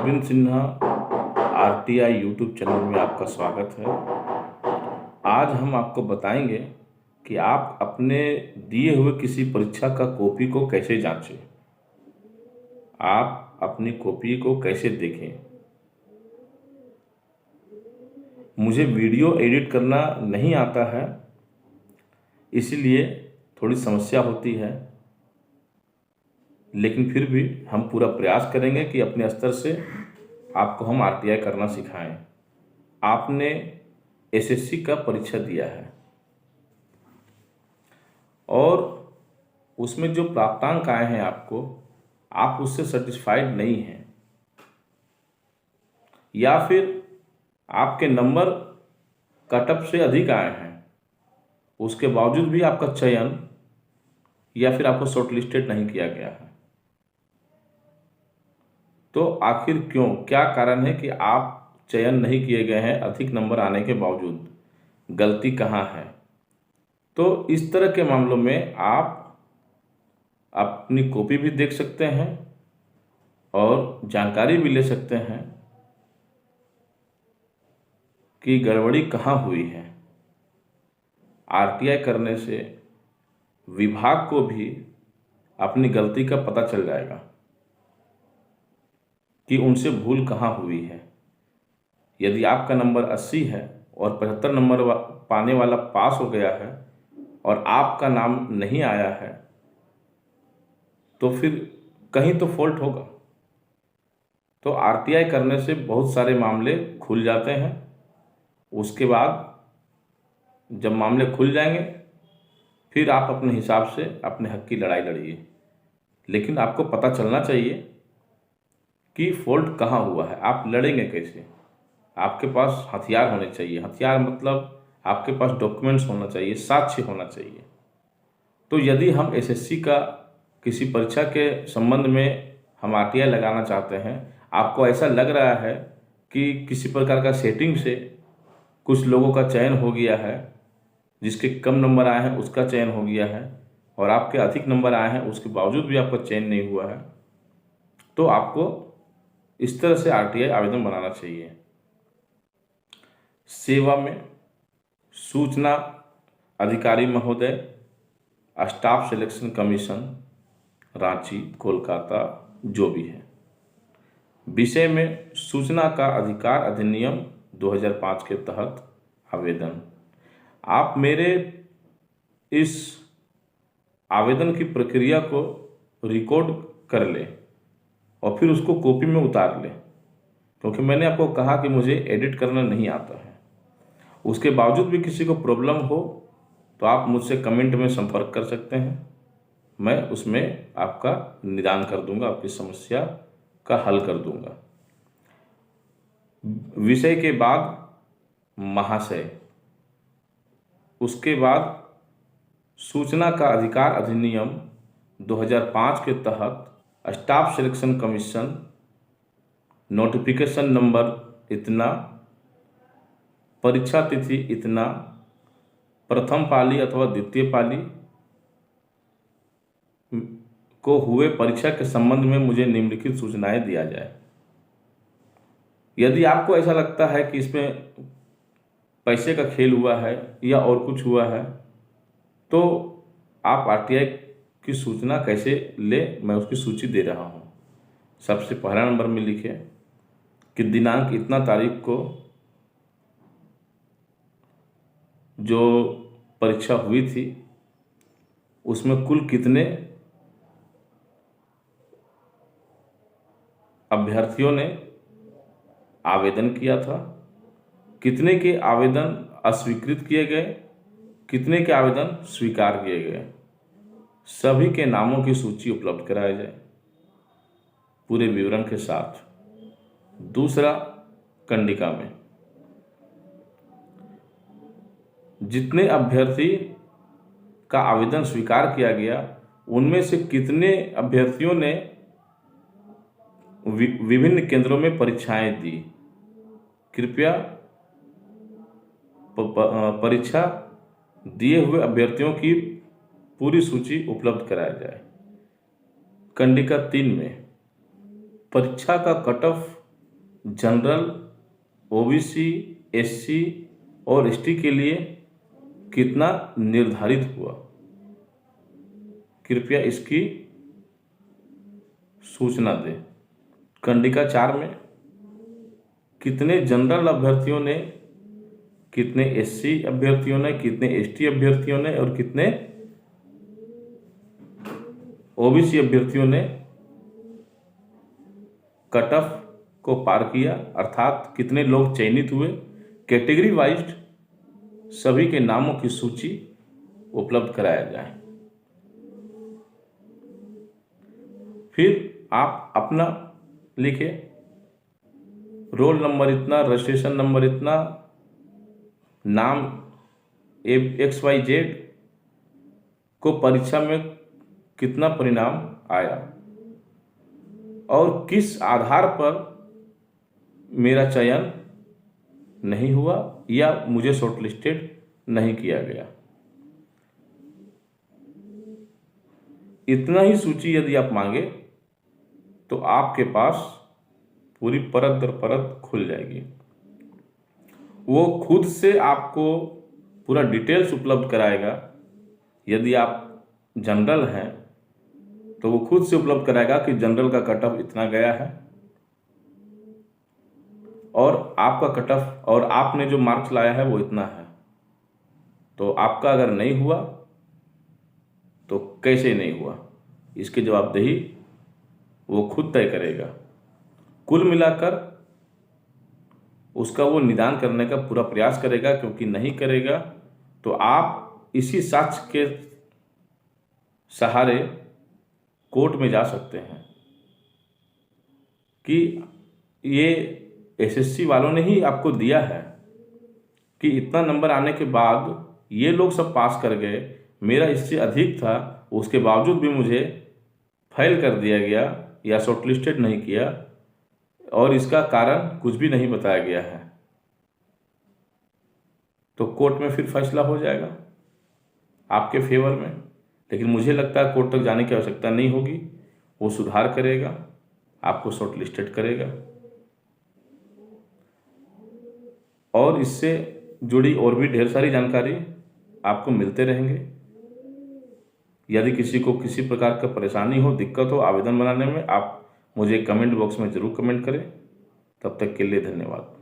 Arvind Sinha RTI YouTube channel में आपका स्वागत है। आज हम आपको बताएंगे कि आप अपने दिए हुए किसी परीक्षा का कॉपी को कैसे जांचें। आप अपनी कॉपी को कैसे देखें। मुझे वीडियो एडिट करना नहीं आता है, इसीलिए थोड़ी समस्या होती है, लेकिन फिर भी हम पूरा प्रयास करेंगे कि अपने स्तर से आपको हम आरटीआई करना सिखाएं। आपने एसएससी का परीक्षा दिया है और उसमें जो प्राप्तांक आए हैं आप उससे सेटिस्फाइड नहीं हैं, या फिर आपके नंबर कट ऑफ से अधिक आए हैं, उसके बावजूद भी आपका चयन या फिर आपको शॉर्टलिस्टेड नहीं किया गया है। तो आखिर क्यों, क्या कारण है कि आप चयन नहीं किए गए हैं अधिक नंबर आने के बावजूद? गलती कहाँ है? तो इस तरह के मामलों में आप अपनी कॉपी भी देख सकते हैं और जानकारी भी ले सकते हैं कि गड़बड़ी कहाँ हुई है। आरटीआई करने से विभाग को भी अपनी गलती का पता चल जाएगा कि उनसे भूल कहाँ हुई है। यदि आपका नंबर 80 है और 75 नंबर पाने वाला पास हो गया है और आपका नाम नहीं आया है, तो फिर कहीं तो फॉल्ट होगा। तो आरटीआई करने से बहुत सारे मामले खुल जाते हैं। उसके बाद जब मामले खुल जाएंगे, फिर आप अपने हिसाब से अपने हक की लड़ाई लड़िए, लेकिन आपको पता चलना चाहिए कि फॉल्ट कहाँ हुआ है। आप लड़ेंगे कैसे? आपके पास हथियार होने चाहिए। हथियार मतलब आपके पास डॉक्यूमेंट्स होना चाहिए, साक्ष्य होना चाहिए। तो यदि हम एसएससी का किसी परीक्षा के संबंध में हम आरटीआई लगाना चाहते हैं, आपको ऐसा लग रहा है कि किसी प्रकार का सेटिंग से कुछ लोगों का चयन हो गया है, जिसके कम नंबर आए हैं उसका चयन हो गया है, और आपके अधिक नंबर आए हैं उसके बावजूद भी आपका चयन नहीं हुआ है, तो आपको इस तरह से आरटीआई आवेदन बनाना चाहिए। सेवा में सूचना अधिकारी महोदय, staff selection commission, Ranchi, Kolkata, जो भी है। विषय में सूचना का अधिकार अधिनियम 2005 के तहत आवेदन। आप मेरे इस आवेदन की प्रक्रिया को रिकॉर्ड कर लें और फिर उसको कॉपी में उतार लें, क्योंकि मैंने आपको कहा कि मुझे एडिट करना नहीं आता है। उसके बावजूद भी किसी को प्रॉब्लम हो तो आप मुझसे कमेंट में संपर्क कर सकते हैं। मैं उसमें आपका निदान कर दूंगा, आपकी समस्या का हल कर दूंगा। विषय के बाद महाशय, उसके बाद सूचना का अधिकार अधिनियम 2005 के तहत staff selection commission, notification number इतना, परीक्षा तिथि इतना, प्रथम पाली अथवा द्वितीय पाली को हुए परीक्षा के संबंध में मुझे निम्नलिखित सूचनाएं दिया जाए। यदि आपको ऐसा लगता है कि इसमें पैसे का खेल हुआ है या और कुछ हुआ है, तो आप आरटीआई की सूचना कैसे ले, मैं उसकी सूची दे रहा हूँ। सबसे पहला नंबर में लिखे कि दिनांक इतना तारीख को जो परीक्षा हुई थी उसमें कुल कितने अभ्यर्थियों ने आवेदन किया था, कितने के आवेदन अस्वीकृत किए गए, कितने के आवेदन स्वीकार किए गए। सभी के नामों की सूची उपलब्ध कराया जाए पूरे विवरण के साथ। दूसरा, कंडिका में जितने अभ्यर्थी का आवेदन स्वीकार किया गया, उनमें से कितने अभ्यर्थियों ने विभिन्न केंद्रों में परीक्षाएं दी। कृपया परीक्षा दिए हुए अभ्यर्थियों की पूरी सूची उपलब्ध कराया जाए। कंडिका 3 में परीक्षा का cut off general, OBC, SC और एसटी के लिए कितना निर्धारित हुआ? कृपया इसकी सूचना दें। कंडिका 4 में कितने जनरल अभ्यर्थियों ने, कितने एससी अभ्यर्थियों ने, कितने एसटी अभ्यर्थियों ने और कितने ओबीसी अभ्यर्थियों ने कट ऑफ को पार किया, अर्थात कितने लोग चयनित हुए, कैटेगरी वाइज सभी के नामों की सूची उपलब्ध कराया जाए। फिर आप अपना लिखे, रोल नंबर इतना, रजिस्ट्रेशन नंबर इतना, नाम XYZ को परीक्षा में कितना परिणाम आया और किस आधार पर मेरा चयन नहीं हुआ या मुझे शॉर्टलिस्टेड नहीं किया गया। इतना ही सूची यदि आप मांगे तो आपके पास पूरी परत दर परत खुल जाएगी। वो खुद से आपको पूरा डिटेल्स उपलब्ध कराएगा। यदि आप जनरल हैं तो वो खुद से उपलब्ध कराएगा कि जनरल का कट ऑफ इतना गया है और आपका कट ऑफ और आपने जो मार्क्स लाया है वो इतना है। तो आपका अगर नहीं हुआ तो कैसे नहीं हुआ, इसकी जवाबदेही वो खुद तय करेगा। कुल मिलाकर उसका वो निदान करने का पूरा प्रयास करेगा, क्योंकि नहीं करेगा तो आप इसी साक्ष्य के सहारे कोर्ट में जा सकते हैं कि ये एसएससी वालों ने ही आपको दिया है कि इतना नंबर आने के बाद ये लोग सब पास कर गए, मेरा इससे अधिक था, उसके बावजूद भी मुझे फेल कर दिया गया या शॉर्टलिस्टेड नहीं किया और इसका कारण कुछ भी नहीं बताया गया है। तो कोर्ट में फिर फैसला हो जाएगा आपके फेवर में। लेकिन मुझे लगता है कोर्ट तक जाने की आवश्यकता नहीं होगी, वो सुधार करेगा, आपको शॉर्टलिस्टेड करेगा और इससे जुड़ी और भी ढेर सारी जानकारी आपको मिलते रहेंगे। यदि किसी को किसी प्रकार का परेशानी हो, दिक्कत हो आवेदन बनाने में, आप मुझे कमेंट बॉक्स में ज़रूर कमेंट करें। तब तक के लिए धन्यवाद।